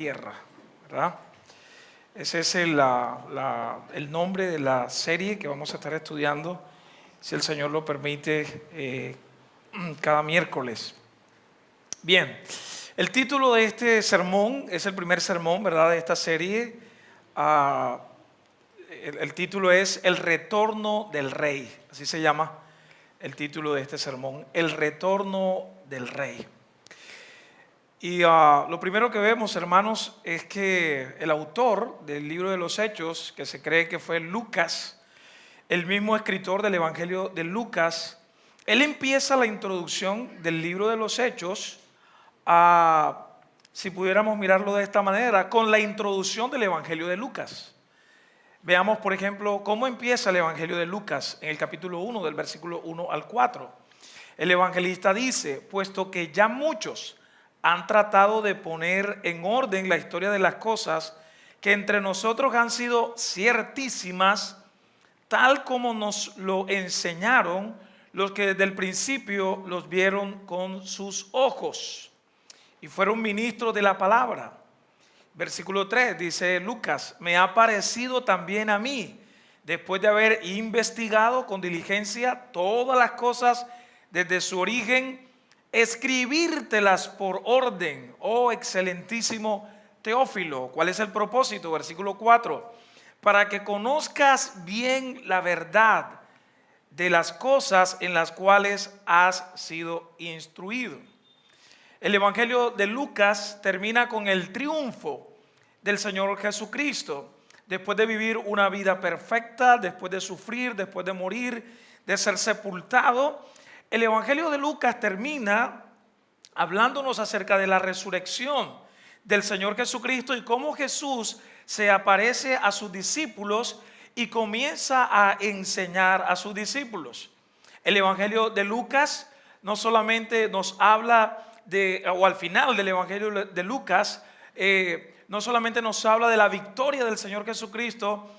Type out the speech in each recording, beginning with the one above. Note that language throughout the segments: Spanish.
tierra, ¿verdad? Ese es el nombre de la serie que vamos a estar estudiando, si el Señor lo permite, cada miércoles. Bien, el título de este sermón es el primer sermón, ¿verdad?, de esta serie. El título es El retorno del Rey, así se llama el título de este sermón, El retorno del Rey. Y lo primero que vemos, hermanos, es que el autor del libro de los Hechos, que se cree que fue Lucas, el mismo escritor del Evangelio de Lucas, él empieza la introducción del libro de los Hechos, si pudiéramos mirarlo de esta manera, con la introducción del Evangelio de Lucas. Veamos, por ejemplo, cómo empieza el Evangelio de Lucas en el capítulo 1, del versículo 1 al 4. El evangelista dice: puesto que ya muchos han tratado de poner en orden la historia de las cosas que entre nosotros han sido ciertísimas, tal como nos lo enseñaron los que desde el principio los vieron con sus ojos y fueron ministros de la palabra. Versículo 3 dice Lucas: me ha parecido también a mí, después de haber investigado con diligencia todas las cosas desde su origen, escribírtelas por orden, oh excelentísimo Teófilo. ¿Cuál es el propósito? Versículo 4: para que conozcas bien la verdad de las cosas en las cuales has sido instruido. El Evangelio de Lucas termina con el triunfo del Señor Jesucristo, después de vivir una vida perfecta, después de sufrir, después de morir, de ser sepultado. El Evangelio de Lucas termina hablándonos acerca de la resurrección del Señor Jesucristo y cómo Jesús se aparece a sus discípulos y comienza a enseñar a sus discípulos. El Evangelio de Lucas no solamente nos habla o al final del Evangelio de Lucas, no solamente nos habla de la victoria del Señor Jesucristo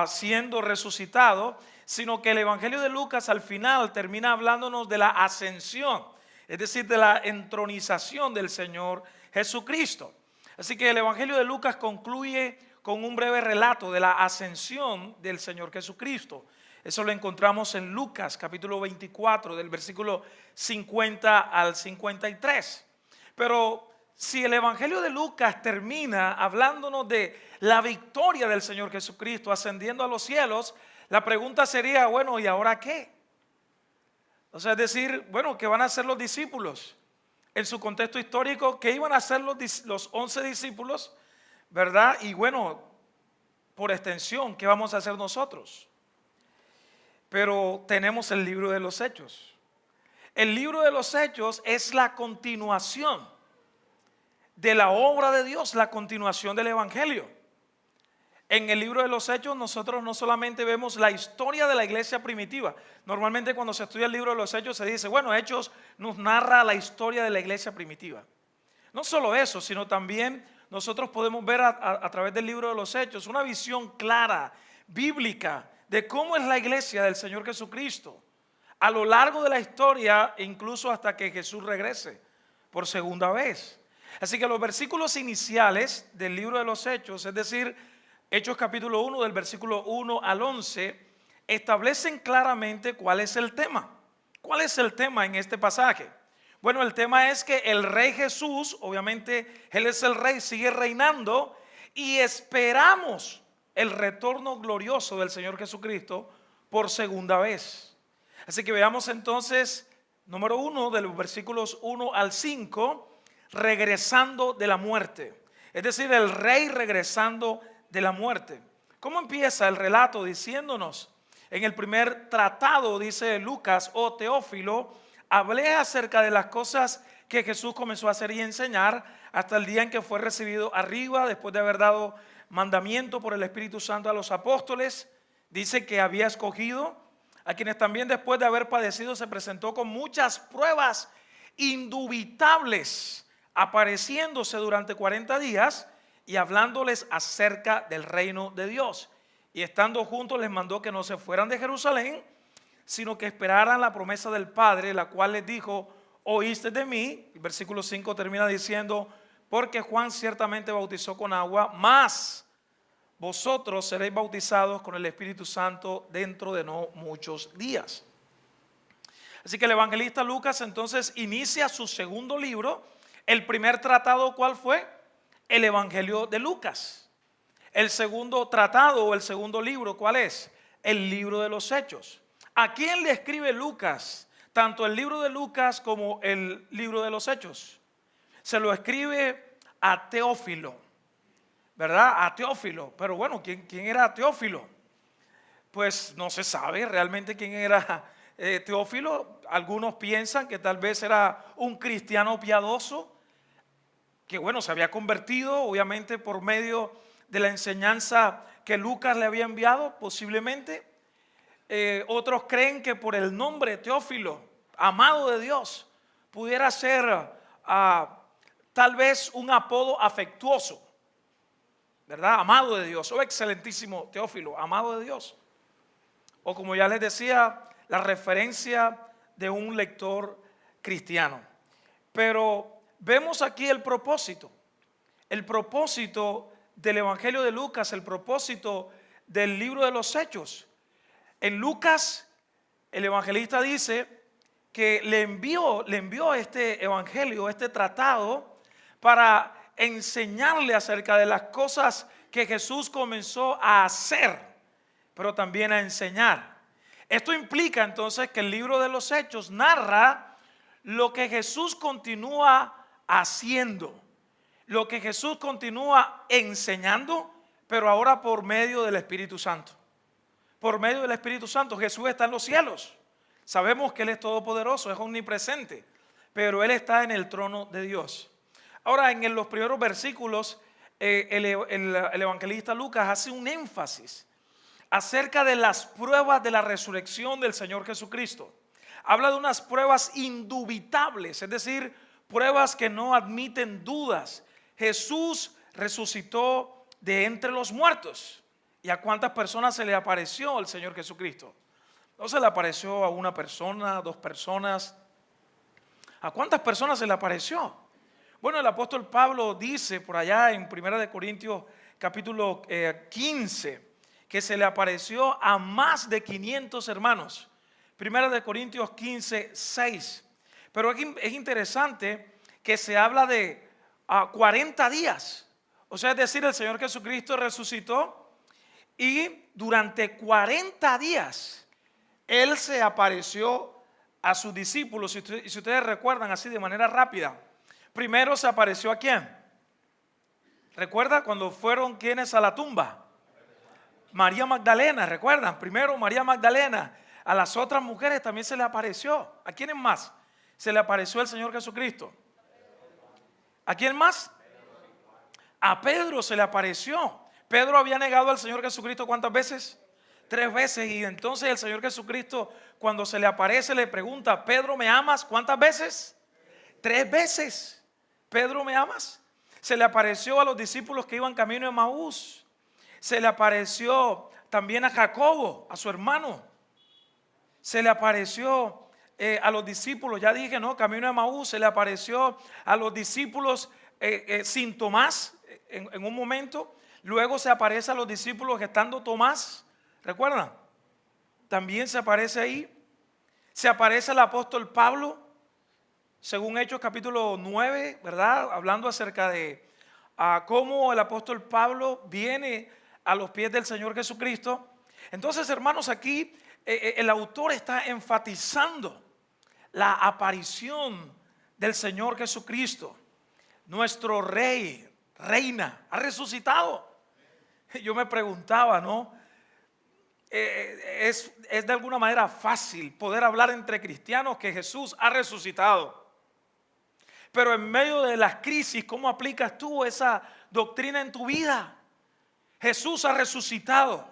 siendo resucitado, sino que el Evangelio de Lucas al final termina hablándonos de la ascensión, es decir, de la entronización del Señor Jesucristo. Así que el Evangelio de Lucas concluye con un breve relato de la ascensión del Señor Jesucristo. Eso lo encontramos en Lucas capítulo 24, del versículo 50 al 53. Pero si el Evangelio de Lucas termina hablándonos de la victoria del Señor Jesucristo ascendiendo a los cielos, la pregunta sería: bueno, ¿y ahora qué? O sea, es decir, bueno, ¿qué van a hacer los discípulos? En su contexto histórico, ¿qué iban a hacer los 11 discípulos? ¿Verdad? Y bueno, por extensión, ¿qué vamos a hacer nosotros? Pero tenemos el libro de los Hechos. El libro de los Hechos es la continuación de la obra de Dios, la continuación del Evangelio. En el libro de los Hechos nosotros no solamente vemos la historia de la iglesia primitiva. Normalmente cuando se estudia el libro de los Hechos se dice: bueno, Hechos nos narra la historia de la iglesia primitiva. No solo eso, sino también nosotros podemos ver a través del libro de los Hechos una visión clara, bíblica, de cómo es la iglesia del Señor Jesucristo a lo largo de la historia, incluso hasta que Jesús regrese por segunda vez. Así que los versículos iniciales del libro de los Hechos, es decir, Hechos capítulo 1 del versículo 1 al 11, establecen claramente cuál es el tema. ¿Cuál es el tema en este pasaje? Bueno, el tema es que el Rey Jesús, obviamente Él es el Rey, sigue reinando y esperamos el retorno glorioso del Señor Jesucristo por segunda vez. Así que veamos entonces, número 1, de los versículos 1 al 5, regresando de la muerte. Es decir, el Rey regresando de la muerte. ¿Cómo empieza el relato? Diciéndonos, en el primer tratado, dice Lucas: oh Teófilo, hablé acerca de las cosas que Jesús comenzó a hacer y enseñar hasta el día en que fue recibido arriba, después de haber dado mandamiento por el Espíritu Santo a los apóstoles. Dice que había escogido a quienes también después de haber padecido se presentó con muchas pruebas indubitables, apareciéndose durante 40 días y hablándoles acerca del reino de Dios. Y estando juntos les mandó que no se fueran de Jerusalén, sino que esperaran la promesa del Padre, la cual les dijo: oíste de mí. El versículo 5 termina diciendo: porque Juan ciertamente bautizó con agua, mas vosotros seréis bautizados con el Espíritu Santo dentro de no muchos días. Así que el evangelista Lucas entonces inicia su segundo libro. El primer tratado, ¿cuál fue? El Evangelio de Lucas. El segundo tratado o el segundo libro, ¿cuál es? El libro de los Hechos. ¿A quién le escribe Lucas? Tanto el libro de Lucas como el libro de los Hechos. Se lo escribe a Teófilo, ¿verdad? A Teófilo. Pero bueno, ¿quién era Teófilo? Pues no se sabe realmente quién era Teófilo. Algunos piensan que tal vez era un cristiano piadoso, que bueno, se había convertido obviamente por medio de la enseñanza que Lucas le había enviado, posiblemente. Otros creen que por el nombre Teófilo, amado de Dios, pudiera ser tal vez un apodo afectuoso, ¿verdad? Amado de Dios, o excelentísimo Teófilo, amado de Dios. O como ya les decía, la referencia de un lector cristiano. Pero vemos aquí el propósito del Evangelio de Lucas, el propósito del libro de los Hechos. En Lucas, el evangelista dice que le envió este evangelio, este tratado, para enseñarle acerca de las cosas que Jesús comenzó a hacer, pero también a enseñar. Esto implica entonces que el libro de los Hechos narra lo que Jesús continúa haciendo, lo que Jesús continúa enseñando, pero ahora por medio del Espíritu Santo. Por medio del Espíritu Santo. Jesús está en los cielos. Sabemos que Él es todopoderoso, es omnipresente, pero Él está en el trono de Dios. Ahora, en los primeros versículos, el evangelista Lucas hace un énfasis acerca de las pruebas de la resurrección del Señor Jesucristo. Habla de unas pruebas indubitables, es decir, pruebas que no admiten dudas. Jesús resucitó de entre los muertos. ¿Y a cuántas personas se le apareció el Señor Jesucristo? No se le apareció a una persona, dos personas. ¿A cuántas personas se le apareció? Bueno, el apóstol Pablo dice por allá en 1 Corintios capítulo 15 que se le apareció a más de 500 hermanos. 1 Corintios 15, 6. Pero es interesante que se habla de 40 días. O sea, es decir, el Señor Jesucristo resucitó y durante 40 días Él se apareció a sus discípulos. Si ustedes recuerdan así de manera rápida, primero se apareció ¿a quién? ¿Recuerda cuando fueron quienes a la tumba? María Magdalena, ¿recuerdan? Primero María Magdalena. A las otras mujeres también se le apareció. ¿A quiénes más se le apareció el Señor Jesucristo? ¿A quién más? A Pedro se le apareció. Pedro había negado al Señor Jesucristo ¿cuántas veces? 3 veces. Y entonces el Señor Jesucristo, cuando se le aparece, le pregunta: Pedro, ¿me amas? ¿Cuántas veces? 3 veces. Pedro, ¿me amas? Se le apareció a los discípulos que iban camino de Emaús. Se le apareció también a Jacobo, a su hermano. Se le apareció a los discípulos, ya dije, ¿no? Camino de Emaús. Se le apareció a los discípulos sin Tomás en un momento. Luego se aparece a los discípulos estando Tomás. ¿Recuerdan? También se aparece ahí. Se aparece el apóstol Pablo, según Hechos capítulo 9, ¿verdad? Hablando acerca de cómo el apóstol Pablo viene a los pies del Señor Jesucristo. Entonces, hermanos, aquí el autor está enfatizando la aparición del Señor Jesucristo. Nuestro rey, reina, ha resucitado. Yo me preguntaba, ¿no? Es de alguna manera fácil poder hablar entre cristianos que Jesús ha resucitado. Pero en medio de las crisis, ¿cómo aplicas tú esa doctrina en tu vida? Jesús ha resucitado.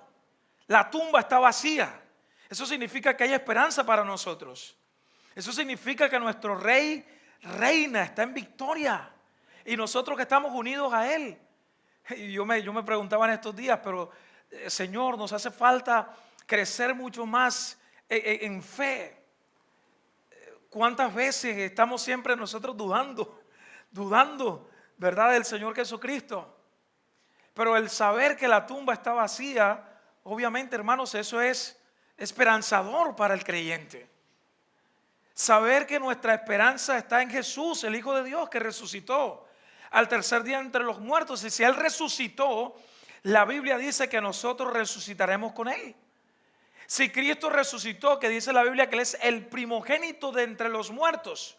La tumba está vacía. Eso significa que hay esperanza para nosotros. Eso significa que nuestro rey reina, está en victoria. Y nosotros que estamos unidos a Él. Y yo me preguntaba en estos días, pero Señor, nos hace falta crecer mucho más en fe. ¿Cuántas veces estamos siempre nosotros dudando ¿verdad?, del Señor Jesucristo. Pero el saber que la tumba está vacía, obviamente, hermanos, eso es esperanzador para el creyente. Saber que nuestra esperanza está en Jesús, el Hijo de Dios, que resucitó al tercer día entre los muertos. Y si Él resucitó, la Biblia dice que nosotros resucitaremos con Él. Si Cristo resucitó, que dice la Biblia que Él es el primogénito de entre los muertos.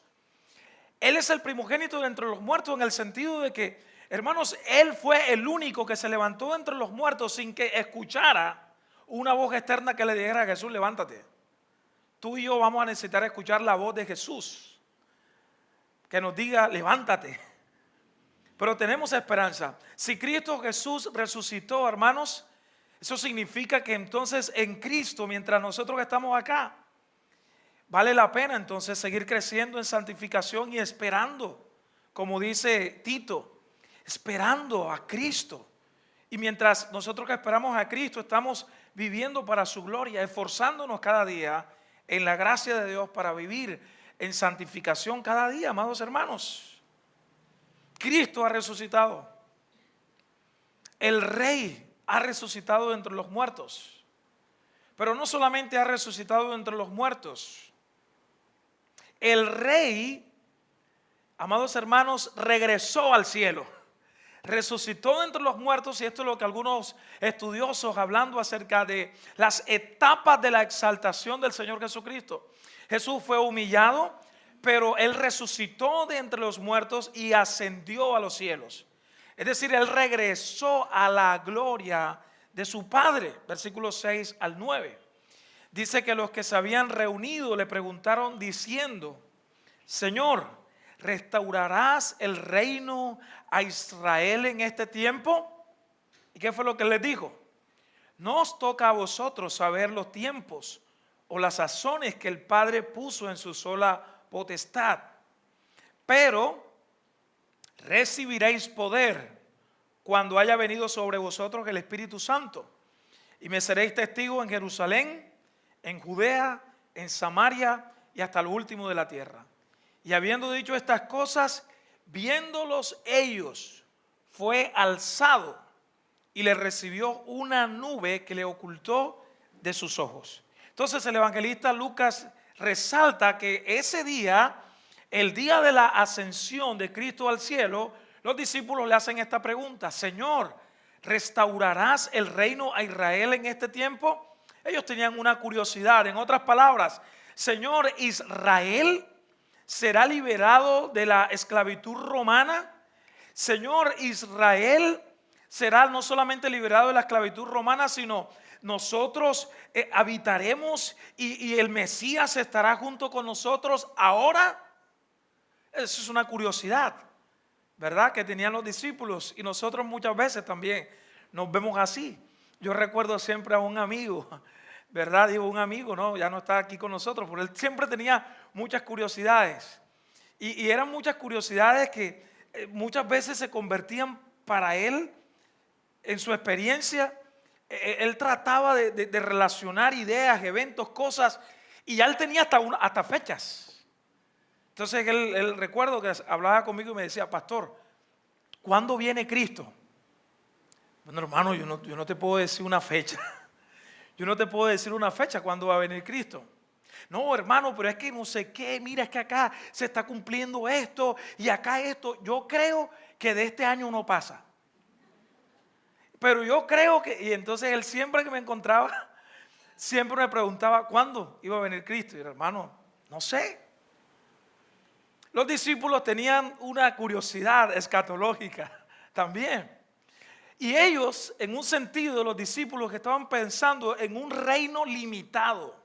Él es el primogénito de entre los muertos en el sentido de que, hermanos, Él fue el único que se levantó de entre los muertos sin que escuchara una voz externa que le dijera a Jesús: levántate. Tú y yo vamos a necesitar escuchar la voz de Jesús que nos diga: levántate. Pero tenemos esperanza. Si Cristo Jesús resucitó, hermanos, eso significa que entonces en Cristo, mientras nosotros estamos acá, vale la pena entonces seguir creciendo en santificación y esperando, como dice Tito, esperando a Cristo. Y mientras nosotros que esperamos a Cristo, estamos viviendo para su gloria, esforzándonos cada día en la gracia de Dios para vivir en santificación cada día, amados hermanos. Cristo ha resucitado. El Rey ha resucitado entre los muertos. Pero no solamente ha resucitado entre los muertos. El Rey, amados hermanos, regresó al cielo. Resucitó entre los muertos, y esto es lo que algunos estudiosos, hablando acerca de las etapas de la exaltación del Señor Jesucristo. Jesús fue humillado, pero Él resucitó de entre los muertos y ascendió a los cielos. Es decir, Él regresó a la gloria de su Padre. Versículos 6 al 9. Dice que los que se habían reunido le preguntaron diciendo: Señor, ¿restaurarás el reino a Israel en este tiempo? ¿Y qué fue lo que les dijo? No os toca a vosotros saber los tiempos o las sazones que el Padre puso en su sola potestad, pero recibiréis poder cuando haya venido sobre vosotros el Espíritu Santo, y me seréis testigos en Jerusalén, en Judea, en Samaria y hasta lo último de la tierra. Y habiendo dicho estas cosas, viéndolos ellos, fue alzado y le recibió una nube que le ocultó de sus ojos. Entonces el evangelista Lucas resalta que ese día, el día de la ascensión de Cristo al cielo, los discípulos le hacen esta pregunta: Señor, ¿restaurarás el reino a Israel en este tiempo? Ellos tenían una curiosidad. En otras palabras, Señor, ¿Israel será liberado de la esclavitud romana? Señor, ¿Israel será no solamente liberado de la esclavitud romana, sino nosotros habitaremos y el Mesías estará junto con nosotros ahora? Eso es una curiosidad, ¿verdad?, que tenían los discípulos, y nosotros muchas veces también nos vemos así. Yo recuerdo siempre a un amigo, ¿verdad? Digo un amigo, no, ya no está aquí con nosotros, pero él siempre tenía muchas curiosidades. Y eran muchas curiosidades que muchas veces se convertían para él, en su experiencia. Él trataba de relacionar ideas, eventos, cosas, y ya él tenía hasta fechas. Entonces él recuerdo que hablaba conmigo y me decía: Pastor, ¿cuándo viene Cristo? Bueno, hermano, yo no te puedo decir una fecha. Yo no te puedo decir una fecha cuándo va a venir Cristo. No, hermano, pero es que no sé qué, mira, es que acá se está cumpliendo esto y acá esto. Yo creo que de este año no pasa. Pero yo creo que, y entonces él siempre que me encontraba, siempre me preguntaba cuándo iba a venir Cristo. Y el hermano, no sé. Los discípulos tenían una curiosidad escatológica también. Y ellos, en un sentido, los discípulos, que estaban pensando en un reino limitado.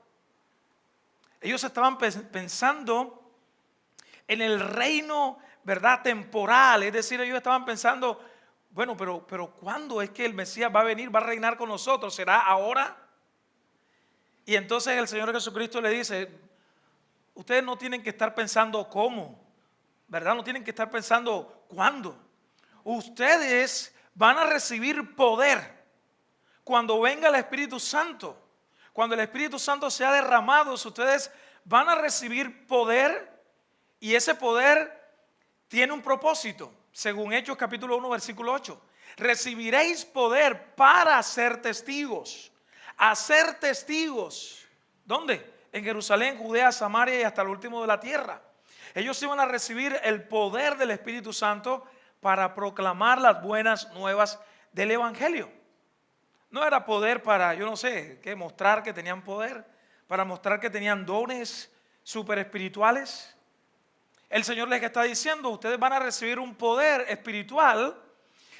Ellos estaban pensando en el reino, ¿verdad?, temporal. Es decir, ellos estaban pensando: bueno, pero ¿cuándo es que el Mesías va a venir, va a reinar con nosotros? ¿Será ahora? Y entonces el Señor Jesucristo le dice: ustedes no tienen que estar pensando cómo, ¿verdad? No tienen que estar pensando cuándo. Ustedes van a recibir poder cuando venga el Espíritu Santo. Cuando el Espíritu Santo sea derramado, ustedes van a recibir poder, y ese poder tiene un propósito. según Hechos capítulo 1 versículo 8. Recibiréis poder para ser testigos. Hacer testigos. ¿Dónde? En Jerusalén, Judea, Samaria y hasta el último de la tierra. Ellos iban a recibir el poder del Espíritu Santo para proclamar las buenas nuevas del Evangelio. No era poder para, yo no sé, que mostrar que tenían poder, para mostrar que tenían dones super espirituales. El Señor les está diciendo, ustedes van a recibir un poder espiritual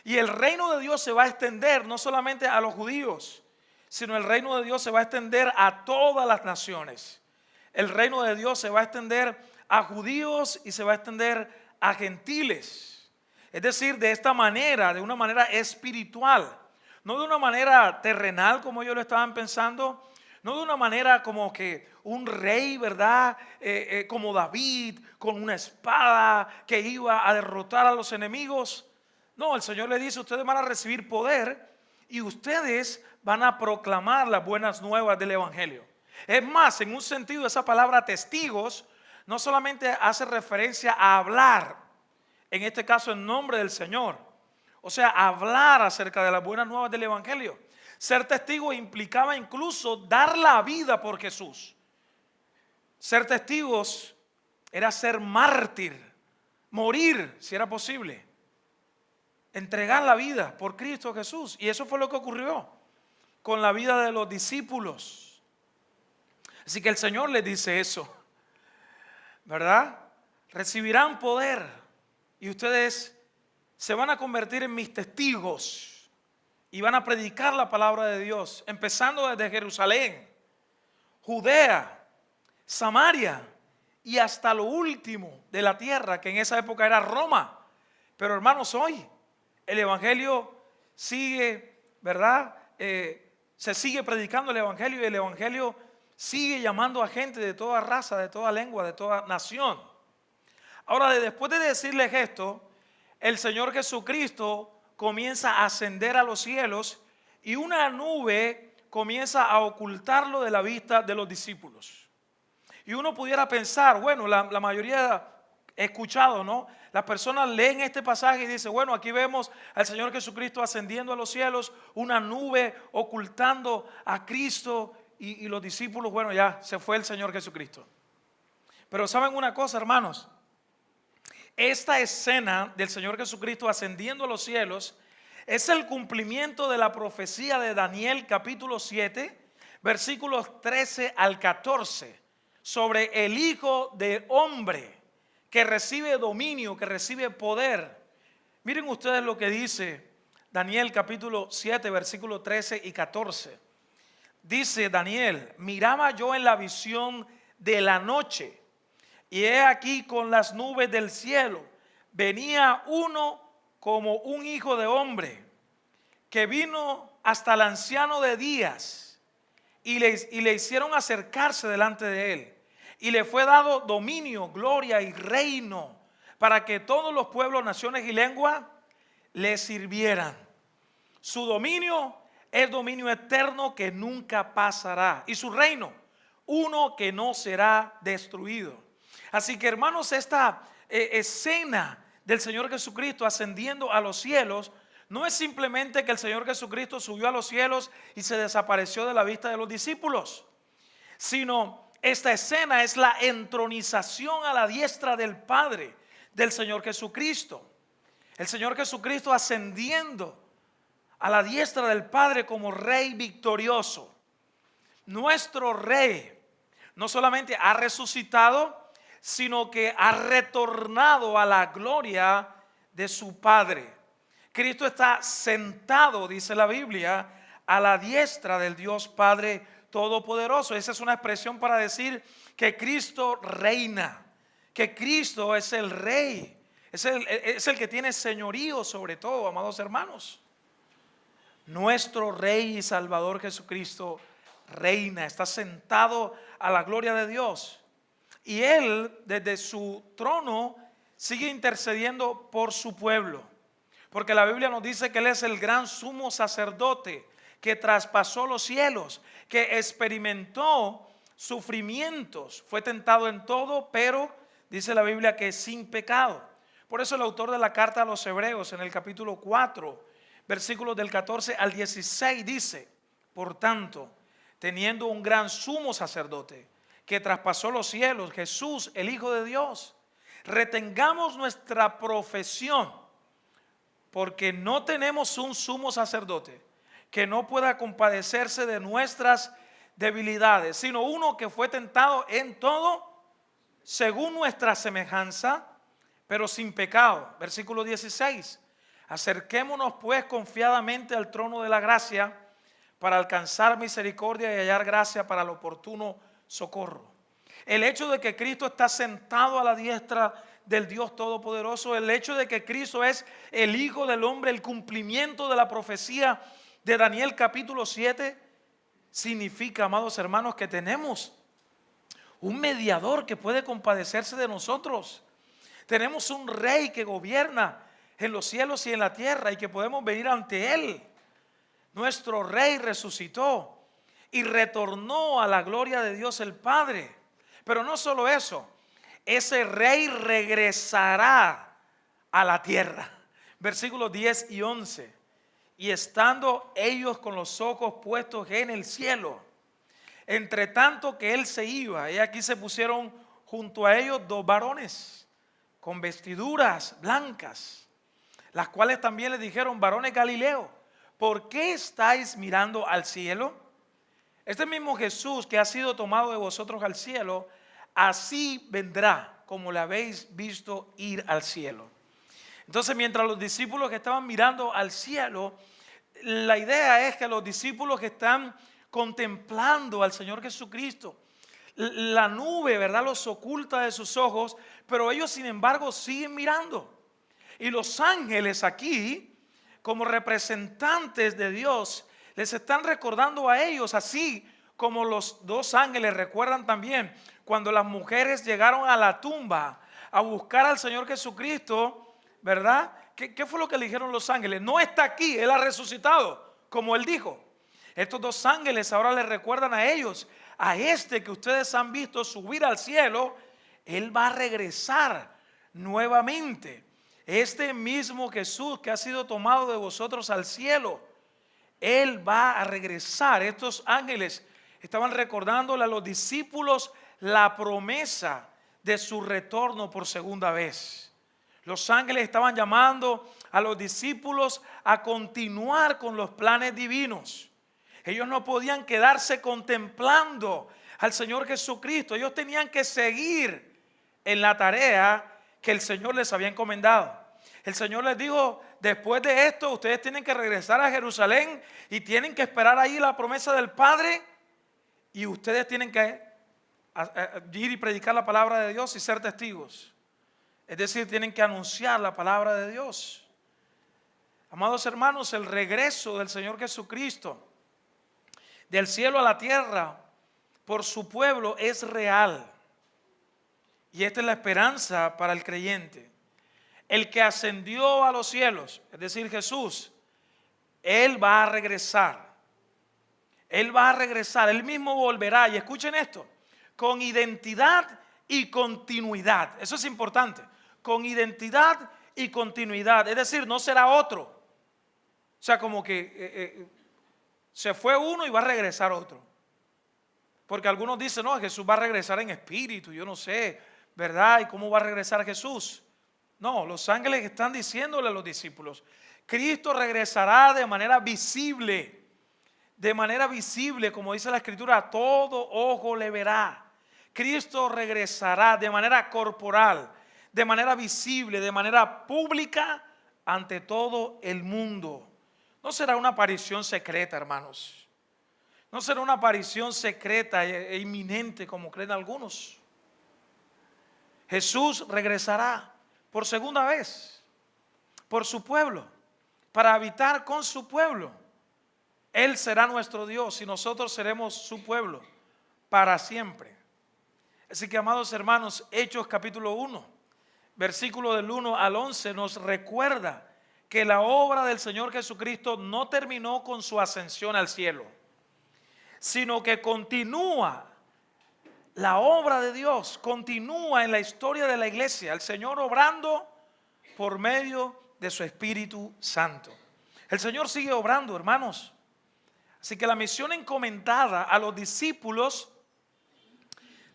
y el reino de Dios se va a extender no solamente a los judíos, sino el reino de Dios se va a extender a todas las naciones. El reino de Dios se va a extender a judíos y se va a extender a gentiles. Es decir, de esta manera, de una manera espiritual, no de una manera terrenal como ellos lo estaban pensando, no de una manera como que un rey, ¿verdad? Como David, con una espada que iba a derrotar a los enemigos. No, el Señor le dice, ustedes van a recibir poder y ustedes van a proclamar las buenas nuevas del Evangelio. Es más, en un sentido, esa palabra testigos no solamente hace referencia a hablar, en este caso en nombre del Señor, o sea, hablar acerca de las buenas nuevas del Evangelio. Ser testigo implicaba incluso dar la vida por Jesús. Ser testigos era ser mártir, morir si era posible, entregar la vida por Cristo Jesús. Y eso fue lo que ocurrió con la vida de los discípulos. Así que el Señor les dice eso, ¿verdad? Recibirán poder y ustedes se van a convertir en mis testigos y van a predicar la palabra de Dios, empezando desde Jerusalén, Judea, Samaria y hasta lo último de la tierra, que en esa época era Roma. Pero hermanos, hoy el Evangelio sigue, ¿verdad? Se sigue predicando el Evangelio y el Evangelio sigue llamando a gente de toda raza, de toda lengua, de toda nación. Ahora, después de decirles esto, el Señor Jesucristo comienza a ascender a los cielos y una nube comienza a ocultarlo de la vista de los discípulos. Y uno pudiera pensar, bueno, la mayoría he escuchado, ¿no? Las personas leen este pasaje y dicen, bueno, aquí vemos al Señor Jesucristo ascendiendo a los cielos, una nube ocultando a Cristo y los discípulos, bueno, ya se fue el Señor Jesucristo. Pero ¿saben una cosa, hermanos? Esta escena del Señor Jesucristo ascendiendo a los cielos es el cumplimiento de la profecía de Daniel capítulo 7, versículos 13 al 14, sobre el Hijo de Hombre que recibe dominio, que recibe poder. Miren ustedes lo que dice Daniel capítulo 7, versículos 13 y 14. Dice Daniel, miraba yo en la visión de la noche, y he aquí con las nubes del cielo venía uno como un hijo de hombre, que vino hasta el anciano de días y le hicieron acercarse delante de él. Y le fue dado dominio, gloria y reino para que todos los pueblos, naciones y lenguas le sirvieran. Su dominio es dominio eterno que nunca pasará. Y su reino, uno que no será destruido. Así que, hermanos, esta escena del Señor Jesucristo ascendiendo a los cielos no es simplemente que el Señor Jesucristo subió a los cielos y se desapareció de la vista de los discípulos, sino esta escena es la entronización a la diestra del Padre del Señor Jesucristo. El Señor Jesucristo ascendiendo a la diestra del Padre como Rey victorioso. Nuestro Rey no solamente ha resucitado, sino que ha retornado a la gloria de su Padre. Cristo está sentado, dice la Biblia, a la diestra del Dios Padre Todopoderoso. Esa es una expresión para decir que Cristo reina, que Cristo es el Rey, es el que tiene señorío sobre todo, amados hermanos. Nuestro Rey y Salvador Jesucristo reina, está sentado a la gloria de Dios. Y Él desde su trono sigue intercediendo por su pueblo. Porque la Biblia nos dice que Él es el gran sumo sacerdote que traspasó los cielos, que experimentó sufrimientos, fue tentado en todo, pero dice la Biblia que sin pecado. Por eso el autor de la carta a los Hebreos en el capítulo 4, versículos del 14 al 16 dice: por tanto, teniendo un gran sumo sacerdote que traspasó los cielos, Jesús, el Hijo de Dios, retengamos nuestra profesión, porque no tenemos un sumo sacerdote que no pueda compadecerse de nuestras debilidades, sino uno que fue tentado en todo según nuestra semejanza, pero sin pecado. Versículo 16: acerquémonos pues confiadamente al trono de la gracia para alcanzar misericordia y hallar gracia para el oportuno socorro. El hecho de que Cristo está sentado a la diestra del Dios Todopoderoso, el hecho de que Cristo es el Hijo del Hombre, el cumplimiento de la profecía de Daniel capítulo 7, significa, amados hermanos, que tenemos un mediador que puede compadecerse de nosotros. Tenemos un rey que gobierna en los cielos y en la tierra y que podemos venir ante él. Nuestro rey resucitó y retornó a la gloria de Dios el Padre. Pero no solo eso, ese rey regresará a la tierra. Versículos 10 y 11. Y estando ellos con los ojos puestos en el cielo, entre tanto que él se iba, y aquí se pusieron junto a ellos dos varones con vestiduras blancas, las cuales también les dijeron: varones Galileo, ¿por qué estáis mirando al cielo? Este mismo Jesús que ha sido tomado de vosotros al cielo, así vendrá como le habéis visto ir al cielo. Entonces, mientras los discípulos que estaban mirando al cielo, la idea es que los discípulos que están contemplando al Señor Jesucristo, la nube, ¿verdad?, los oculta de sus ojos, pero ellos sin embargo siguen mirando. Y los ángeles aquí, como representantes de Dios, les están recordando a ellos, así como los dos ángeles recuerdan también cuando las mujeres llegaron a la tumba a buscar al Señor Jesucristo, ¿verdad? ¿Qué fue lo que le dijeron los ángeles? No está aquí, Él ha resucitado, como Él dijo. Estos dos ángeles ahora les recuerdan a ellos: a este que ustedes han visto subir al cielo, Él va a regresar nuevamente. Este mismo Jesús que ha sido tomado de vosotros al cielo, Él va a regresar. Estos ángeles estaban recordándole a los discípulos la promesa de su retorno por segunda vez. Los ángeles estaban llamando a los discípulos a continuar con los planes divinos. Ellos no podían quedarse contemplando al Señor Jesucristo. Ellos tenían que seguir en la tarea que el Señor les había encomendado. El Señor les dijo: después de esto ustedes tienen que regresar a Jerusalén y tienen que esperar ahí la promesa del Padre, y ustedes tienen que ir y predicar la palabra de Dios y ser testigos. Es decir, tienen que anunciar la palabra de Dios. Amados hermanos, el regreso del Señor Jesucristo del cielo a la tierra por su pueblo es real. Y esta es la esperanza para el creyente. El que ascendió a los cielos, es decir, Jesús, Él va a regresar. Él va a regresar, Él mismo volverá. Y escuchen esto: con identidad y continuidad. Eso es importante. Con identidad y continuidad. Es decir, no será otro. O sea, como que se fue uno y va a regresar otro. Porque algunos dicen: no, Jesús va a regresar en espíritu. Yo no sé, ¿verdad? ¿Y cómo va a regresar Jesús? No, los ángeles están diciéndole a los discípulos: Cristo regresará de manera visible. De manera visible, como dice la Escritura, todo ojo le verá. Cristo regresará de manera corporal, de manera visible, de manera pública ante todo el mundo. No será una aparición secreta, hermanos. No será una aparición secreta e inminente como creen algunos. Jesús regresará por segunda vez por su pueblo, para habitar con su pueblo. Él será nuestro Dios y nosotros seremos su pueblo para siempre. Así que, amados hermanos, Hechos capítulo 1, versículo del 1 al 11 nos recuerda que la obra del Señor Jesucristo no terminó con su ascensión al cielo, sino que continúa. La obra de Dios continúa en la historia de la iglesia, el Señor obrando por medio de su Espíritu Santo. El Señor sigue obrando, hermanos. Así que la misión encomendada a los discípulos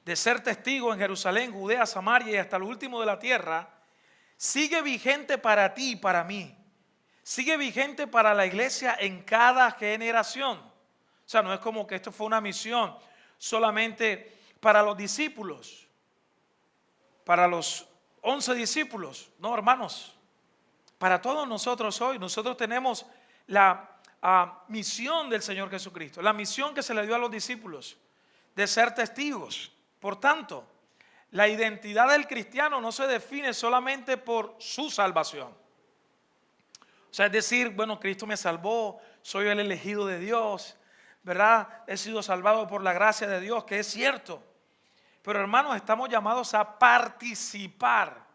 de ser testigos en Jerusalén, Judea, Samaria y hasta lo último de la tierra, sigue vigente para ti y para mí. Sigue vigente para la iglesia en cada generación. O sea, no es como que esto fue una misión solamente para los discípulos, para los 11 discípulos. No, hermanos, para todos nosotros hoy, nosotros tenemos la misión del Señor Jesucristo, la misión que se le dio a los discípulos de ser testigos. Por tanto, la identidad del cristiano no se define solamente por su salvación. O sea, es decir, bueno, Cristo me salvó, soy el elegido de Dios, ¿verdad? He sido salvado por la gracia de Dios, que es cierto. Pero hermanos, estamos llamados a participar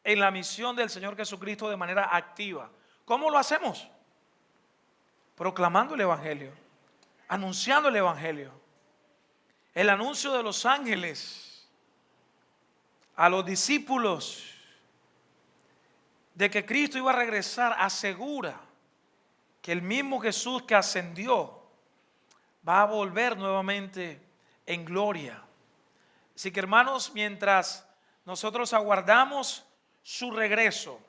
en la misión del Señor Jesucristo de manera activa. ¿Cómo lo hacemos? Proclamando el Evangelio, anunciando el Evangelio. El anuncio de los ángeles a los discípulos de que Cristo iba a regresar asegura que el mismo Jesús que ascendió va a volver nuevamente en gloria. Así que hermanos, mientras nosotros aguardamos su regreso,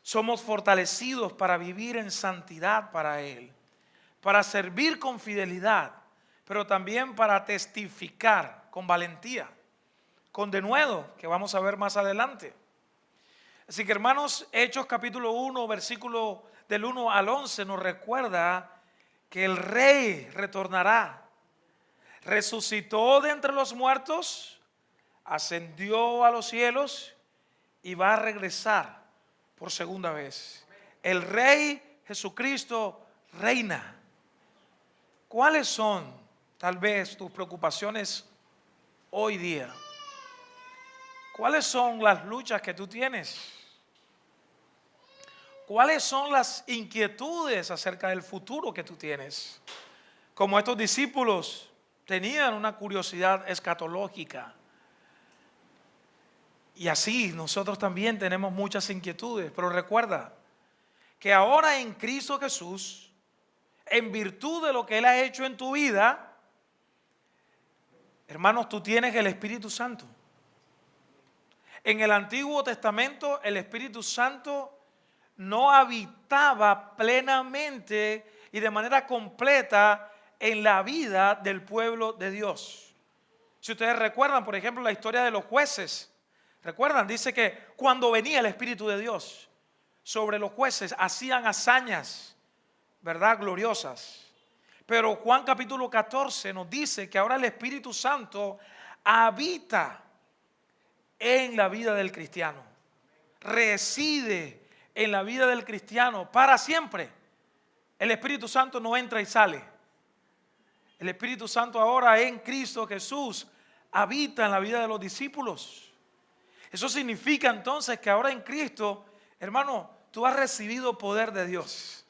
somos fortalecidos para vivir en santidad para Él, para servir con fidelidad, pero también para testificar con valentía, con denuedo, que vamos a ver más adelante. Así que hermanos, Hechos capítulo 1, versículo del 1 al 11 nos recuerda que el Rey retornará. Resucitó de entre los muertos, ascendió a los cielos y va a regresar por segunda vez. El Rey Jesucristo reina. ¿Cuáles son tal vez tus preocupaciones hoy día? ¿Cuáles son las luchas que tú tienes? ¿Cuáles son las inquietudes acerca del futuro que tú tienes? Como estos discípulos tenían una curiosidad escatológica. Y así nosotros también tenemos muchas inquietudes. Pero recuerda que ahora en Cristo Jesús, en virtud de lo que Él ha hecho en tu vida, hermanos, tú tienes el Espíritu Santo. En el Antiguo Testamento el Espíritu Santo no habitaba plenamente y de manera completa en la vida del pueblo de Dios. Si ustedes recuerdan, por ejemplo, la historia de los jueces, recuerdan, dice que cuando venía el Espíritu de Dios sobre los jueces, hacían hazañas, ¿verdad? Gloriosas. Pero Juan capítulo 14 nos dice que ahora el Espíritu Santo habita en la vida del cristiano, reside en la vida del cristiano para siempre. El Espíritu Santo no entra y sale. El Espíritu Santo ahora en Cristo Jesús habita en la vida de los discípulos. Eso significa entonces que ahora en Cristo, hermano, tú has recibido poder de Dios.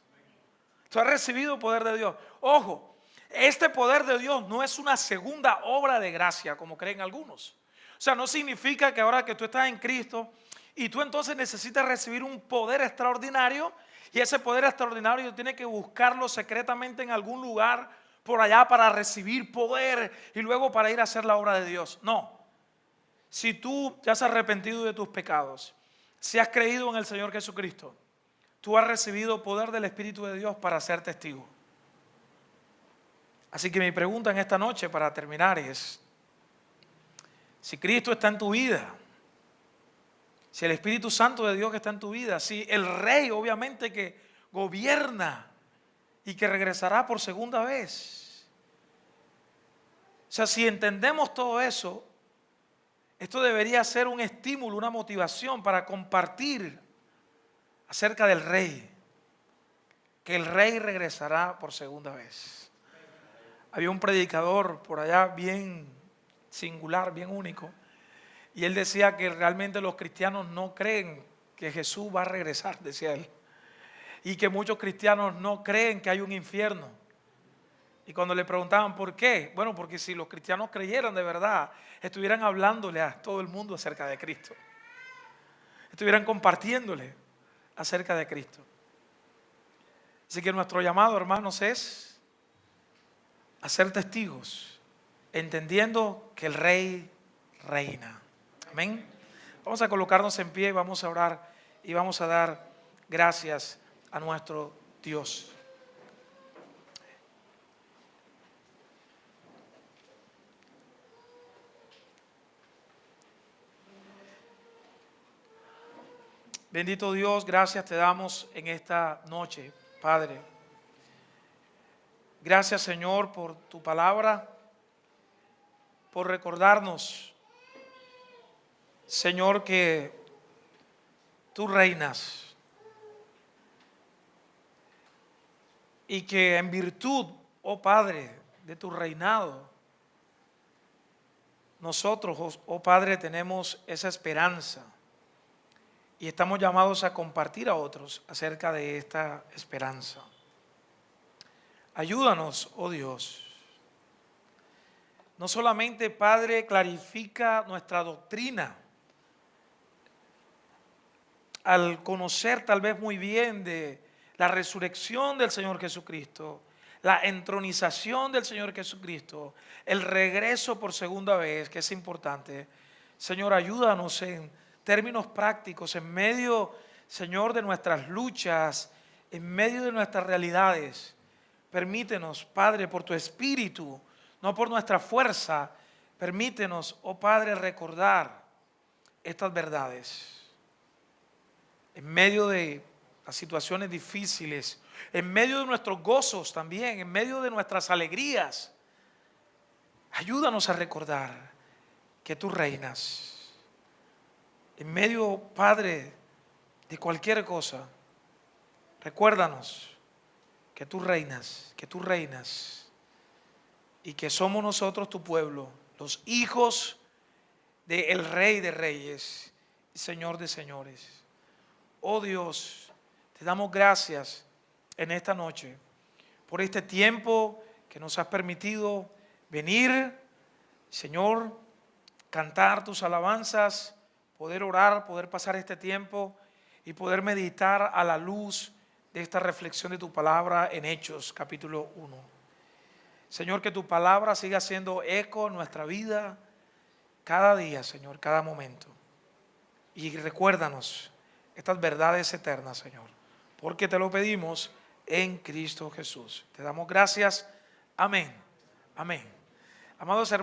Tú has recibido poder de Dios. Ojo, este poder de Dios no es una segunda obra de gracia como creen algunos. O sea, no significa que ahora que tú estás en Cristo y tú entonces necesitas recibir un poder extraordinario y ese poder extraordinario tienes que buscarlo secretamente en algún lugar por allá para recibir poder y luego para ir a hacer la obra de Dios. No. Si tú te has arrepentido de tus pecados, si has creído en el Señor Jesucristo, tú has recibido poder del Espíritu de Dios para ser testigo. Así que mi pregunta en esta noche para terminar es, si Cristo está en tu vida, si el Espíritu Santo de Dios está en tu vida, si el Rey obviamente que gobierna y que regresará por segunda vez. O sea, si entendemos todo eso, esto debería ser un estímulo, una motivación para compartir acerca del Rey, que el Rey regresará por segunda vez. Había un predicador por allá bien singular, bien único, y él decía que realmente los cristianos no creen que Jesús va a regresar, decía él, y que muchos cristianos no creen que hay un infierno. Y cuando le preguntaban por qué, bueno, porque si los cristianos creyeran de verdad, estuvieran hablándole a todo el mundo acerca de Cristo. estuvieran compartiéndole acerca de Cristo. Así que nuestro llamado, hermanos, es a ser testigos, entendiendo que el Rey reina. Amén. Vamos a colocarnos en pie y vamos a orar y vamos a dar gracias a nuestro Dios. Bendito Dios, gracias te damos en esta noche, Padre. Gracias, Señor, por tu palabra, por recordarnos, Señor, que tú reinas y que en virtud, oh Padre, de tu reinado, nosotros, oh Padre, tenemos esa esperanza. Y estamos llamados a compartir a otros acerca de esta esperanza. Ayúdanos, oh Dios. No solamente, Padre, clarifica nuestra doctrina al conocer tal vez muy bien de la resurrección del Señor Jesucristo, la entronización del Señor Jesucristo, el regreso por segunda vez, que es importante. Señor, ayúdanos en términos prácticos, en medio, Señor, de nuestras luchas, en medio de nuestras realidades. Permítenos, Padre, por tu Espíritu, no por nuestra fuerza, permítenos, oh Padre, recordar estas verdades. En medio de las situaciones difíciles, en medio de nuestros gozos también, en medio de nuestras alegrías, ayúdanos a recordar que tú reinas. En medio, Padre, de cualquier cosa, recuérdanos que tú reinas y que somos nosotros tu pueblo, los hijos del Rey de Reyes y Señor de Señores. Oh Dios, te damos gracias en esta noche por este tiempo que nos has permitido venir, Señor, cantar tus alabanzas, poder orar, poder pasar este tiempo y poder meditar a la luz de esta reflexión de tu palabra en Hechos capítulo 1. Señor, que tu palabra siga haciendo eco en nuestra vida cada día, Señor, cada momento. Y recuérdanos estas verdades eternas, Señor, porque te lo pedimos en Cristo Jesús. Te damos gracias. Amén. Amén. Amados hermanos.